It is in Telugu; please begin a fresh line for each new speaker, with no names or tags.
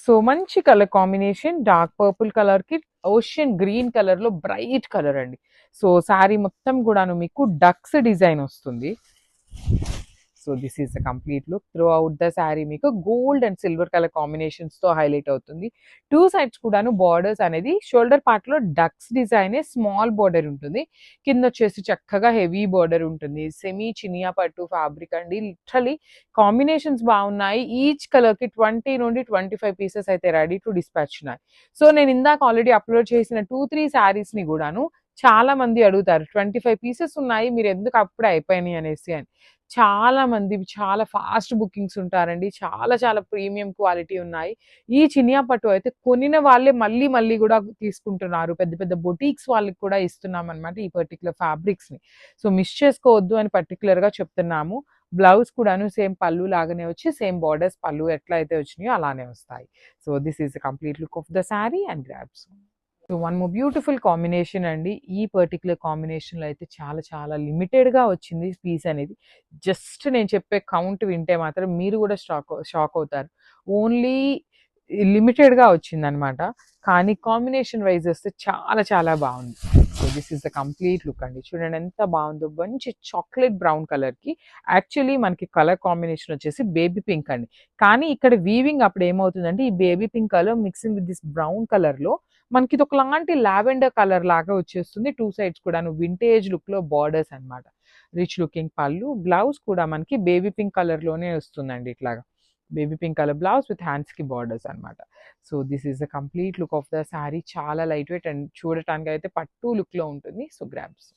సో మంచి కలర్ కాంబినేషన్ డార్క్ పర్పుల్ కలర్‌కి ఓషియన్ గ్రీన్ కలర్‌లో బ్రైట్ కలర్ అండి. సో శారీ మొత్తం కూడాను మీకు డక్స్ డిజైన్ వస్తుంది. So this is the complete look. Throughout the sari మీకు గోల్డ్ అండ్ సిల్వర్ కలర్ కాంబినేషన్స్‌తో హైలైట్ అవుతుంది. 2 సైడ్స్ కూడాను బార్డర్స్ అనేది షోల్డర్ పార్ట్‌లో డక్స్ డిజైనే స్మాల్ బార్డర్ ఉంటుంది. కిందొచ్చేసి చక్కగా హెవీ బార్డర్ ఉంటుంది. సెమీ చినియా పట్టు ఫ్యాబ్రిక్ అండి. లిటరల్లీ కాంబినేషన్స్ బాగున్నాయి. ఈచ్ కలర్‌కి 20 నుండి 25 పీసెస్ అయితే రెడీ టు డిస్పాచ్ ఉన్నాయి. సో నేను ఇందాక ఆల్రెడీ అప్‌లోడ్ చేసిన 2, 3 శారీస్‌ని గూడాను చాలా మంది అడుగుతారు. 25 పీసెస్ ఉన్నాయి. మీరెందుకు అప్పుడే అయిపోయినాయి అనేసి అని. చాలా మంది చాలా ఫాస్ట్ బుకింగ్స్ ఉంటారండి. చాలా చాలా ప్రీమియం క్వాలిటీ ఉన్నాయి. ఈ చినియా పట్టు అయితే కొనిన వాళ్ళే మళ్ళీ మళ్ళీ గూడా తీసుకుంటున్నారు. పెద్ద పెద్ద బొటీక్స్ వాళ్ళకి కూడా ఇస్తున్నామనమాట ఈ పర్టిక్యులర్ ఫ్యాబ్రిక్స్‌ని. సో మిస్ చేసుకోవద్దు అని పర్టిక్యులర్‌గా చెప్తున్నాము. బ్లౌజ్ కూడాను సేమ్ పల్లు లాగానే వచ్చి సేమ్ బోర్డర్స్ పల్లు ఎట్లా అయితే వచ్చినాయో అలానే వస్తాయి. So this is the complete look of the sari and grabs. So one more beautiful combination అండి. ఈ పర్టిక్యులర్ కాంబినేషన్‌లో అయితే చాలా చాలా లిమిటెడ్‌గా వచ్చింది పీస్ అనేది. జస్ట్ నేను చెప్పే కౌంట్ వింటే మాత్రం మీరు కూడా షాక్ అవుతారు. ఓన్లీ లిమిటెడ్‌గా వచ్చిందనమాట. కానీ కాంబినేషన్ వైస్ వస్తే చాలా చాలా బావుంది. So this is the complete look అండి. చూడండి ఎంత బావుందో. మంచి చాక్లేట్ బ్రౌన్ కలర్‌కి యాక్చువల్లీ మనకి కలర్ కాంబినేషన్ వచ్చేసి బేబీ పింక్ అండి. కానీ ఇక్కడ వీవింగ్ అప్పుడు ఏమవుతుందంటే ఈ baby pink colour mixing with this brown కలర్‌లో మనకి ఇదొకలాంటి లావెండర్ కలర్ లాగా వచ్చేస్తుంది. 2 సైడ్స్ కూడాను వింటేజ్ లుక్‌లో బార్డర్స్ అన్నమాట. రిచ్ లుకింగ్ పళ్ళు. బ్లౌజ్ కూడా మనకి బేబీ పింక్ కలర్‌లోనే వస్తుందండి ఇట్లాగా. Baby pink colour blouse with హ్యాండ్స్‌కి బార్డర్స్ అన్నమాట. So this is the complete look of the sari. చాలా లైట్ వెయిట్ అండ్ చూడటానికైతే పట్టు లుక్‌లో ఉంటుంది. So grabs.